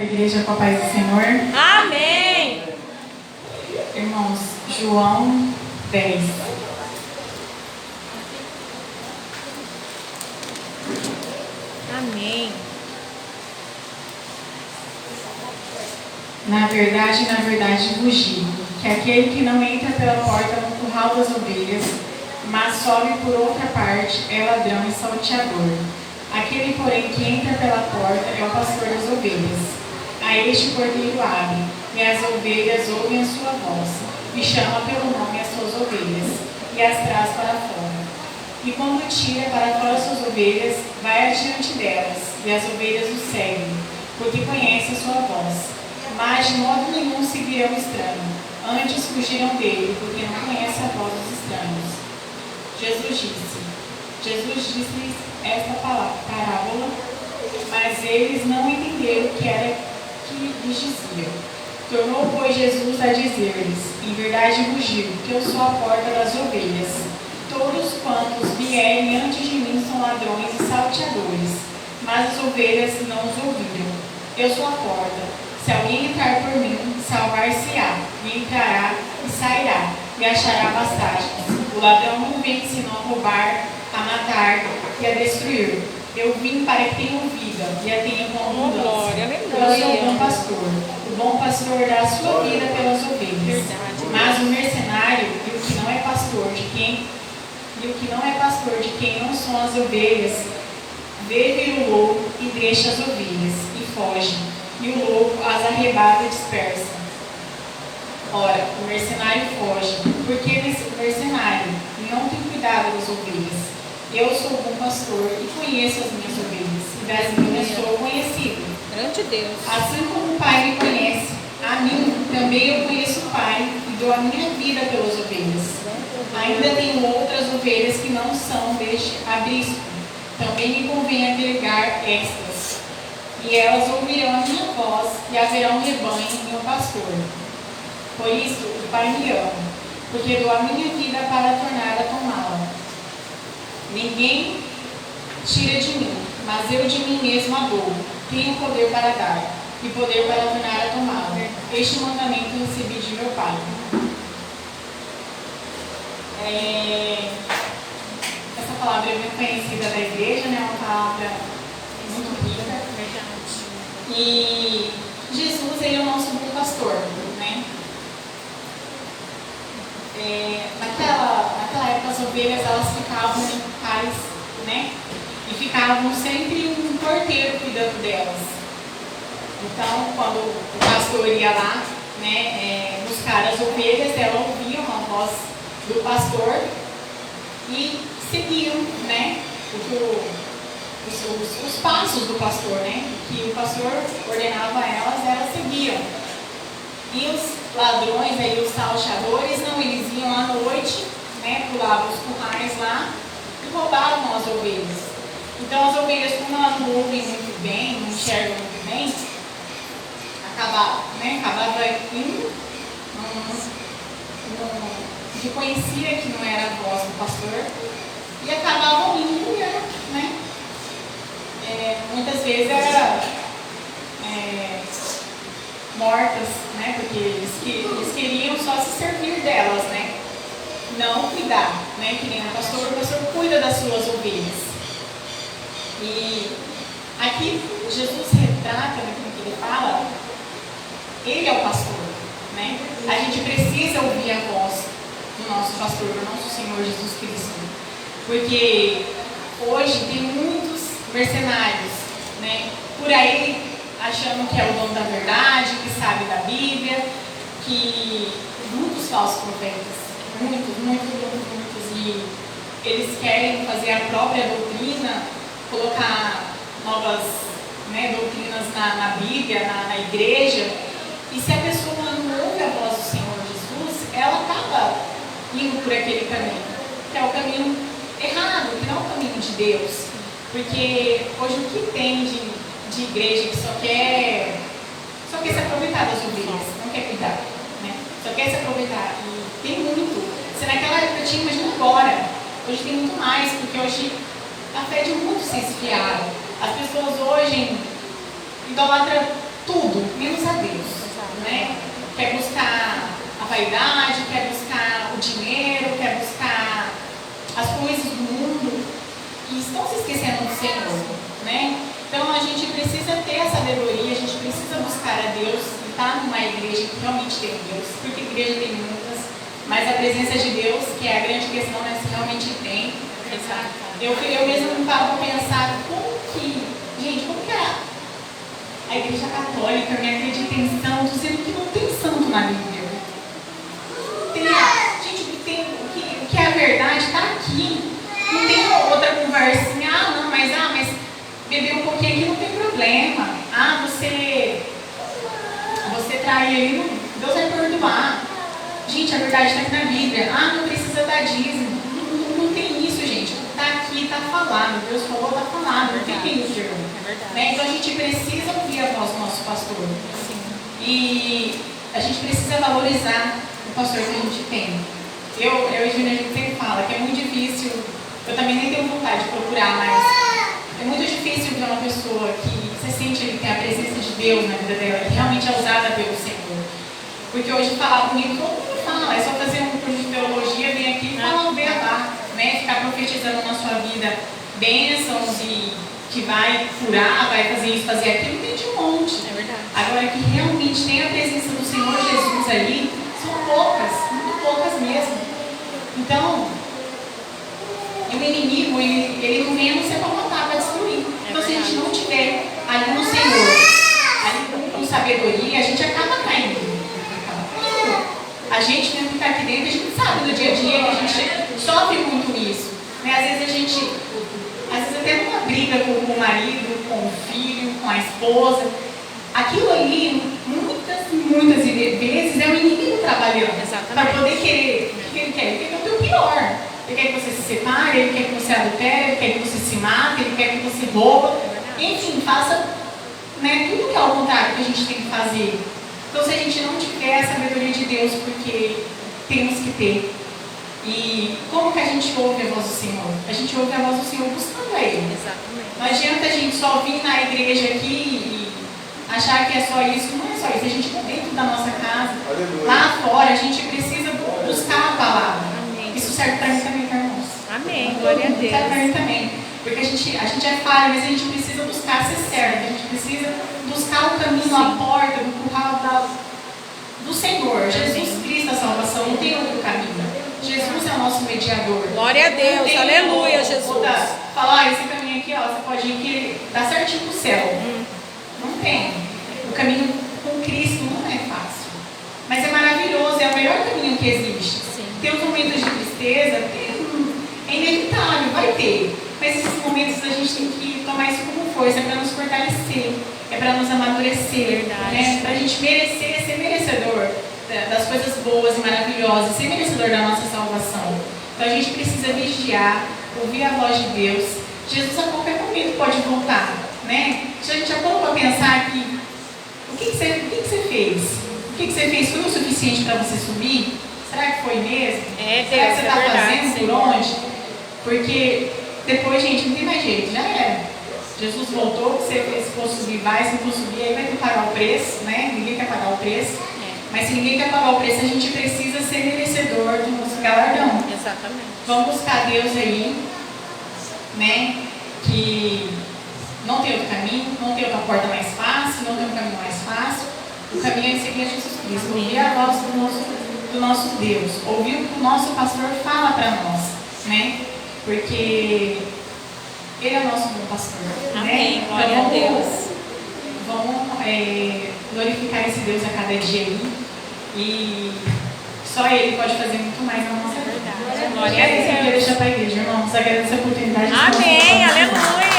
A igreja com a paz do Senhor. Amém. Irmãos, João 10. Amém. Na verdade vos digo, que aquele que não entra pela porta no curral das ovelhas, mas sobe por outra parte, é ladrão e salteador. Aquele, porém, que entra pela porta é o pastor das ovelhas. A este cordeiro abre, e as ovelhas ouvem a sua voz, e chama pelo nome as suas ovelhas, e as traz para fora. E quando tira para fora as suas ovelhas, vai adiante delas, e as ovelhas o seguem, porque conhecem a sua voz. Mas de modo nenhum seguirão o estranho, antes fugirão dele, porque não conhecem a voz dos estranhos. Jesus disse esta parábola, mas eles não entenderam o que era que lhes dizia. Tornou, pois, Jesus a dizer-lhes: em verdade vos digo que eu sou a porta das ovelhas. Todos quantos vierem antes de mim são ladrões e salteadores, mas as ovelhas não os ouviram. Eu sou a porta. Se alguém entrar por mim, salvar-se-á, e entrará e sairá, e achará pastagens. O ladrão não vem senão a roubar, a matar e a destruir. Eu vim para que tenham vida e a tenham com abundância. Eu sou o bom pastor. O bom pastor dá a sua vida pelas ovelhas. Mas o mercenário e o que não é pastor de quem não são as ovelhas, vê vir o lobo e deixa as ovelhas e foge. E o lobo as arrebata e dispersa. Ora, o mercenário foge, porque o mercenário não tem cuidado das ovelhas. Eu sou o bom pastor e conheço as minhas ovelhas, e das minhas sou conhecido. Grande Deus. Assim como o Pai me conhece, a mim também eu conheço o Pai e dou a minha vida pelas ovelhas. Ainda tenho outras ovelhas que não são deste aprisco. Também me convém agregar estas. E elas ouvirão a minha voz e haverá um rebanho e um pastor. Por isso o Pai me ama, porque dou a minha vida para tornar a tomá-la. Ninguém tira de mim, mas eu de mim mesmo a dou. Tenho poder para dar e poder para tornar a tomá-la. Este mandamento recebi de meu Pai. Essa palavra é muito conhecida da igreja, né? Uma palavra muito rica. E Jesus, ele é o nosso bom pastor, né? Naquela época as ovelhas, elas ficavam em pares, né? E ficavam sempre um porteiro cuidando delas. Então, quando o pastor ia lá, né, buscar as ovelhas, elas ouviam a voz do pastor e seguiam, né, os passos do pastor, né? Que o pastor ordenava a elas seguiam. E os ladrões, aí, os salteadores, não, eles iam à noite, né? Pulavam os currais lá e roubavam as ovelhas. Então as ovelhas, como elas não ouvem muito bem, não enxergam muito bem, acabava indo, reconhecia que não era a voz do pastor e acabavam indo, né? Muitas vezes eram mortas, né? Porque eles queriam só se servir delas, né? Não cuidar, né? Que nem o pastor cuida das suas ovelhas. E aqui Jesus retrata, naquilo que ele fala, ele é o pastor, né? A gente precisa ouvir a voz do nosso pastor, do nosso Senhor Jesus Cristo, porque hoje tem muitos mercenários, né? Por aí achando que é o dono da verdade, que sabe da Bíblia, que muitos falsos profetas, muitos, e eles querem fazer a própria doutrina, colocar novas, né, doutrinas na Bíblia, na igreja, e se a pessoa não ouve a voz do Senhor Jesus, ela acaba indo por aquele caminho, que é o caminho errado, que não é o caminho de Deus. Porque hoje o que tem de igreja que só quer se aproveitar das ovelhas, não quer cuidar, né? Só quer se aproveitar. E tem muito. Se naquela época tinha, imagina agora. Hoje tem muito mais, porque hoje a fé de muitos se esfriaram. As pessoas hoje idolatram tudo, vaidade, quer buscar o dinheiro, quer buscar as coisas do mundo e estão se esquecendo do Senhor, né? Então a gente precisa ter a sabedoria, a gente precisa buscar a Deus e estar numa igreja que realmente tem Deus, porque igreja tem muitas, mas a presença de Deus, que é a grande questão, né, se realmente tem. Eu mesmo me paro para pensar como que a igreja católica me acredita em santo, sendo que não tem santo na Bíblia. Gente, o que é a verdade está aqui. Não tem outra conversinha, mas beber um pouquinho aqui não tem problema. Você trair ali, Deus vai perdoar. Gente, a verdade está aqui na Bíblia. Não precisa dar dízimo. Não tem isso, gente. Está aqui, está falado. Deus falou, está falado. Não tem isso, irmão. Né? Então a gente precisa ouvir a voz do nosso pastor. Sim. E a gente precisa valorizar o pastor que a gente tem. Eu e a Júlia, a gente sempre fala que é muito difícil. Eu também nem tenho vontade de procurar, mas é muito difícil ver uma pessoa que você sente que tem a presença de Deus na vida dela, que realmente é usada pelo Senhor. Porque hoje falar comigo, todo mundo fala, é só fazer um curso de teologia, vem aqui e fala o beabá, né? Ficar profetizando na sua vida bênçãos e que vai curar, vai fazer isso, fazer aquilo, tem de um monte. É verdade. Agora que realmente tem a presença do Senhor Jesus ali, são poucas, muito poucas mesmo. Então, o inimigo, ele não vem a não ser para matar, para destruir. Então, se a gente não tiver ali no Senhor, ali com sabedoria, a gente acaba caindo. A gente mesmo que está aqui dentro, a gente sabe no dia a dia que a gente sofre muito isso. Né? Às vezes até numa briga com o marido, com o filho, com a esposa. Aquilo ali, muitas vezes, é o inimigo trabalhando. Para poder querer. O que ele quer? Ele quer o teu pior. Ele quer que você se separe, ele quer que você adultere, ele quer que você se mate, ele quer que você rouba. Enfim, faça, né, tudo que é ao contrário que a gente tem que fazer. Então, se a gente não tiver a sabedoria de Deus, porque temos que ter. E como que a gente ouve a voz do Senhor? A gente ouve a voz do Senhor buscando a Ele. Exatamente. Não adianta a gente só vir na igreja aqui e achar que é só isso. Não é só isso. A gente está dentro da nossa casa. Aleluia. Lá fora, a gente precisa buscar a palavra. Amém. Isso serve para mim também, para irmãos. Amém. Glória a Deus. Serve para mim também. Porque a gente é falha, mas a gente precisa buscar ser servo. A gente precisa buscar o caminho, a porta, do curral do Senhor. Jesus Cristo, a salvação. Não tem outro caminho. Jesus é o nosso mediador. Glória a Deus, aleluia, Jesus. Falar, esse caminho aqui, ó, você pode ir que dá certinho pro céu. Não tem. O caminho com Cristo não é fácil. Mas é maravilhoso, é o melhor caminho que existe. Sim. Tem os momentos de tristeza, é inevitável, vai ter. Mas esses momentos a gente tem que tomar isso como força, é para nos fortalecer, é para nos amadurecer, né? Para a gente merecer, ser merecedor das coisas boas e maravilosas, ser merecedor da nossa salvação. Então a gente precisa vigiar, ouvir a voz de Deus. Jesus a qualquer momento pode voltar, né? A gente já parou para pensar que o que você fez? O que você fez foi o suficiente para você subir? Será que foi mesmo? É, será que você está fazendo sim. por onde? Porque depois, gente, não tem mais jeito, já era. Jesus voltou, se for subir, vai, se não for subir, aí vai ter que pagar o preço, né? Ninguém quer pagar o preço. Mas se ninguém quer pagar o preço, a gente precisa ser merecedor do nosso galardão. Exatamente. Vamos buscar Deus aí, né? Que não tem outro caminho, não tem outra porta mais fácil, não tem um caminho mais fácil. O caminho é seguir a Jesus Cristo, ouvir a voz do nosso Deus, ouvir o que o nosso pastor fala para nós, né? Porque Ele é o nosso bom pastor. Amém. Né? Glória então, a Deus. Vamos glorificar esse Deus a cada dia aí. E só Ele pode fazer muito mais na nossa vida. Glória a Deus. Eu quero deixar para a igreja, irmãos. Agradeço a oportunidade de Amém. Aleluia.